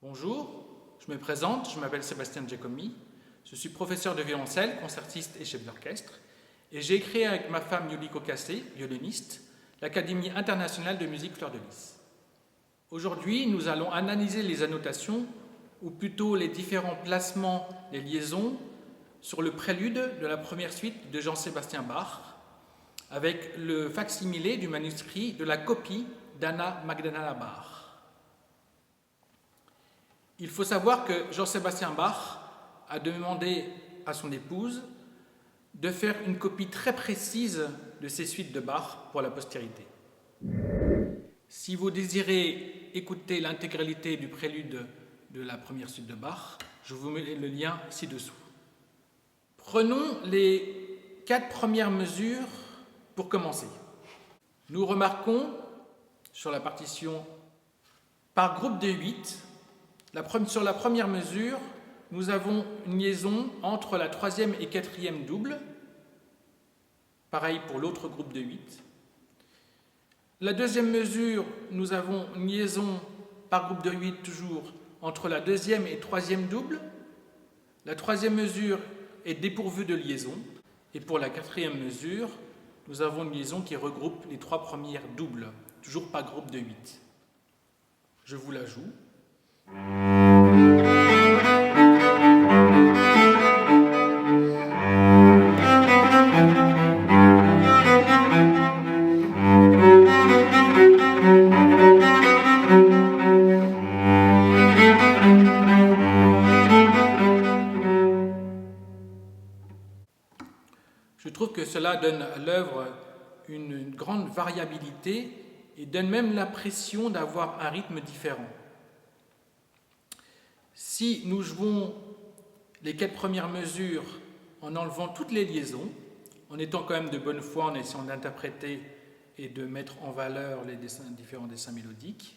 Bonjour, je me présente, je m'appelle Sébastien Giacomi, je suis professeur de violoncelle, concertiste et chef d'orchestre, et j'ai créé avec ma femme Yuliko Kassé, violoniste, l'Académie internationale de musique Fleur de Lys. Aujourd'hui, nous allons analyser les annotations, ou plutôt les différents placements des liaisons, sur le prélude de la première suite de Jean-Sébastien Bach, avec le facsimilé du manuscrit de la copie d'Anna Magdalena Bach. Il faut savoir que Jean-Sébastien Bach a demandé à son épouse de faire une copie très précise de ces suites de Bach pour la postérité. Si vous désirez écouter l'intégralité du prélude de la première suite de Bach, je vous mets le lien ci-dessous. Prenons les 4 premières mesures pour commencer. Nous remarquons sur la partition par groupe de 8, sur la première mesure, nous avons une liaison entre la 3e et 4e double, pareil pour l'autre groupe de 8. La deuxième mesure, nous avons une liaison par groupe de 8 toujours entre la 2e et 3e double. La 3e mesure est dépourvue de liaison. Et pour la 4e mesure, nous avons une liaison qui regroupe les 3 premières doubles, toujours par groupe de 8. Je vous la joue. Je trouve que cela donne à l'œuvre une grande variabilité et donne même l'impression d'avoir un rythme différent. Si nous jouons les 4 premières mesures en enlevant toutes les liaisons, en étant quand même de bonne foi, en essayant d'interpréter et de mettre en valeur les différents dessins mélodiques,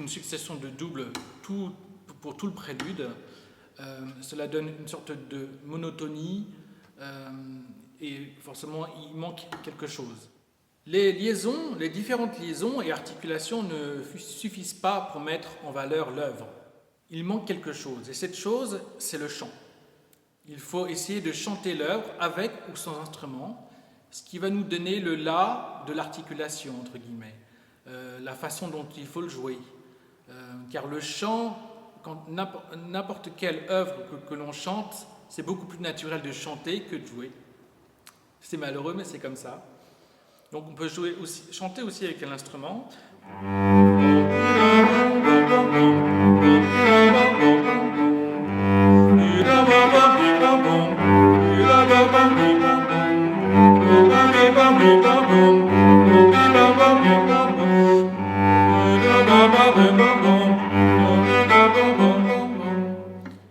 succession de doubles pour tout le prélude, cela donne une sorte de monotonie et forcément il manque quelque chose. Les différentes liaisons et articulations ne suffisent pas pour mettre en valeur l'œuvre. Il manque quelque chose et cette chose, c'est le chant. Il faut essayer de chanter l'œuvre avec ou sans instrument, ce qui va nous donner le la de l'articulation, entre guillemets, la façon dont il faut le jouer. Car le chant, quand n'importe quelle œuvre que l'on chante, c'est beaucoup plus naturel de chanter que de jouer. C'est malheureux, mais c'est comme ça. Donc on peut chanter aussi avec un instrument.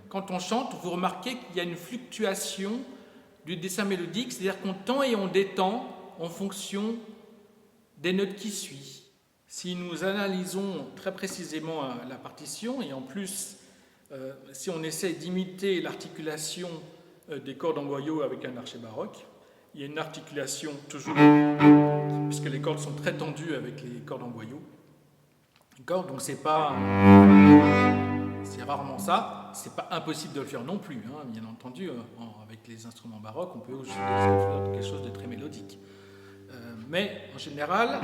Quand on chante, vous remarquez qu'il y a une fluctuation du dessin mélodique, c'est-à-dire qu'on tend et on détend en fonction des notes qui suivent. Si nous analysons très précisément la partition, et en plus, si on essaie d'imiter l'articulation des cordes en boyau avec un archet baroque, il y a une articulation toujours, puisque les cordes sont très tendues avec les cordes en boyau. D'accord ? Donc c'est rarement ça. C'est pas impossible de le faire non plus, hein, bien entendu. Avec les instruments baroques, on peut aussi faire quelque chose de très mélodique. Mais en général,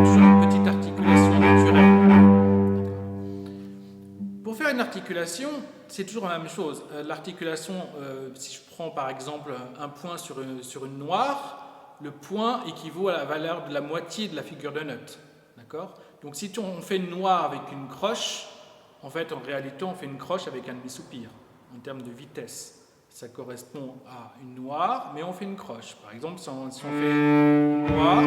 toujours une petite articulation naturelle. Pour faire une articulation, c'est toujours la même chose. L'articulation, si je prends par exemple un point sur une noire, le point équivaut à la valeur de la moitié de la figure de note. D'accord ? Donc si on fait une noire avec une croche, en fait, en réalité, on fait une croche avec un demi-soupir, en termes de vitesse. Ça correspond à une noire, mais on fait une croche. Par exemple, si on fait une noire,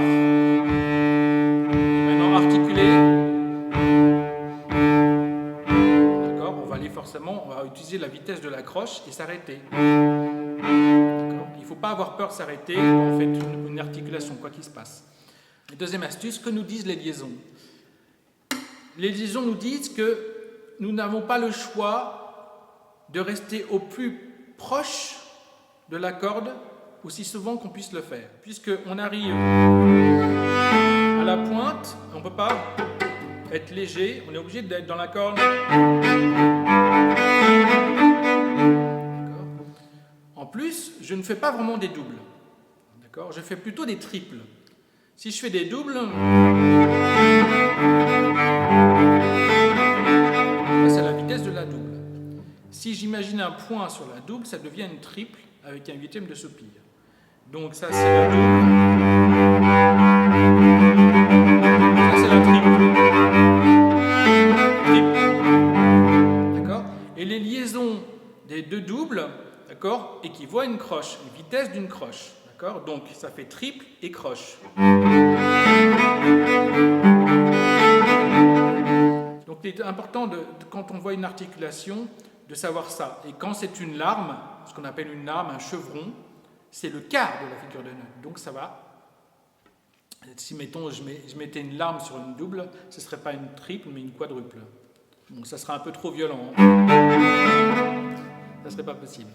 maintenant articulé, d'accord, on va utiliser la vitesse de la croche et s'arrêter. Il ne faut pas avoir peur de s'arrêter quand on fait une articulation articulation, quoi qu'il se passe. Et deuxième astuce, que nous disent les liaisons? Les liaisons nous disent que nous n'avons pas le choix de rester au plus proche de la corde aussi souvent qu'on puisse le faire. Puisqu'on arrive à la pointe, on ne peut pas être léger, on est obligé d'être dans la corde. En plus, je ne fais pas vraiment des doubles. D'accord ? Je fais plutôt des triples. Si je fais des doubles, c'est la vitesse de la double. Si j'imagine un point sur la double, ça devient une triple avec un huitième de soupir. Donc ça c'est la double. Ça c'est la triple. D'accord ? Et les liaisons des deux doubles, d'accord, équivaut à une croche, une vitesse d'une croche. D'accord ? Donc ça fait triple et croche. Donc il est important, quand on voit une articulation, de savoir ça. Et quand c'est une larme, ce qu'on appelle une larme, un chevron, c'est le quart de la figure de nœud. Donc ça va. Si, mettons, je mettais une larme sur une double, ce ne serait pas une triple, mais une quadruple. Donc ça serait un peu trop violent. Ça ne serait pas possible.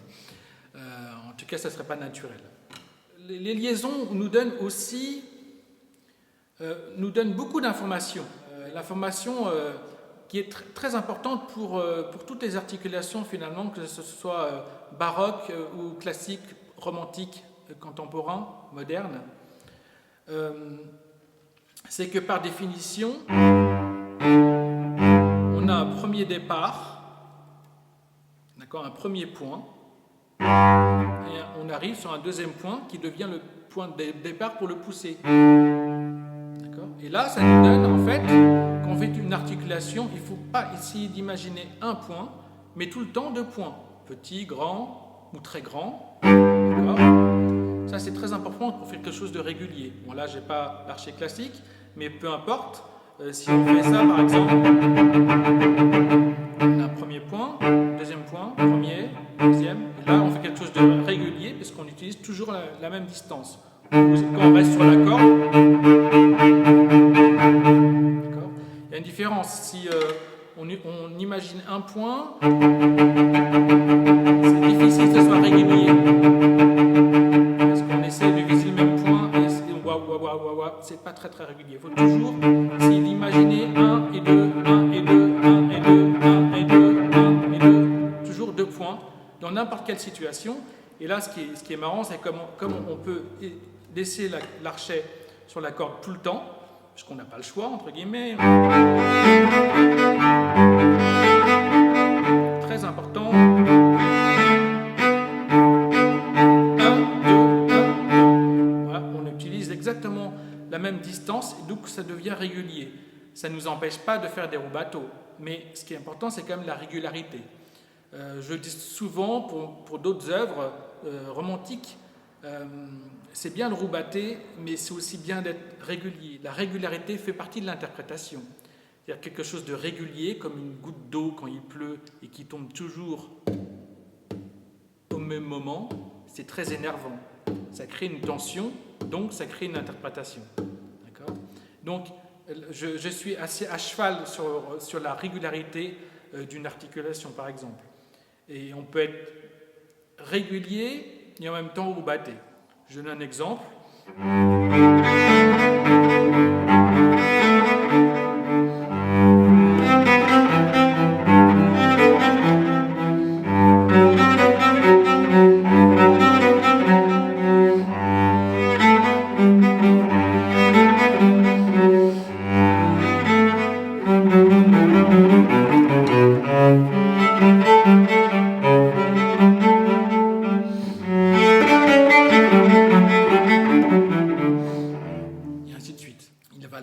En tout cas, ça ne serait pas naturel. Les liaisons nous donnent aussi beaucoup d'informations. L'information qui est très importante pour toutes les articulations finalement, que ce soit baroque ou classique, romantique, contemporain, moderne, c'est que par définition, on a un premier départ, d'accord, un premier point, et on arrive sur un deuxième point qui devient le point de départ pour le pousser. D'accord ? Et là, ça nous donne en fait, quand on fait une articulation, il ne faut pas essayer d'imaginer un point, mais tout le temps deux points, petit, grand ou très grand. D'accord ? Ça, c'est très important pour faire quelque chose de régulier. Bon, là, je n'ai pas l'archet classique, mais peu importe. Si on fait ça, par exemple, on a un premier point, deuxième point, premier, deuxième, et là, on fait quelque chose de régulier, parce qu'on utilise toujours la même distance. Quand on reste sur la corde, d'accord, il y a une différence. Si on imagine un point, c'est difficile que ce soit régulier. Parce qu'on essaie de viser le même point et c'est pas très régulier. Il faut toujours essayer d'imaginer 1 et 2, 1 et 2, 1 et 2, 1 et 2, 1 et 2, toujours deux points dans n'importe quelle situation. Et là, ce qui est marrant, c'est comme on peut laisser l'archet sur la corde tout le temps, puisqu'on n'a pas le choix, entre guillemets. Très important. 1, 2, 1. Voilà, on utilise exactement la même distance, et donc ça devient régulier. Ça ne nous empêche pas de faire des rubato, mais ce qui est important, c'est quand même la régularité. Je dis souvent, pour d'autres œuvres romantiques, c'est bien le rubaté, mais c'est aussi bien d'être régulier. La régularité fait partie de l'interprétation. C'est-à-dire quelque chose de régulier, comme une goutte d'eau quand il pleut et qui tombe toujours au même moment, c'est très énervant. Ça crée une tension, donc ça crée une interprétation. D'accord ? Donc, je suis assez à cheval sur la régularité d'une articulation, par exemple. Et on peut être régulier et en même temps rubaté. Je donne un exemple.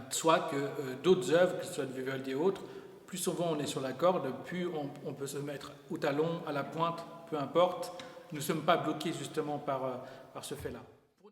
Soit que d'autres œuvres, que ce soit de Vivaldi et autres, plus souvent on est sur la corde, plus on peut se mettre au talon, à la pointe, peu importe. Nous ne sommes pas bloqués justement par ce fait-là.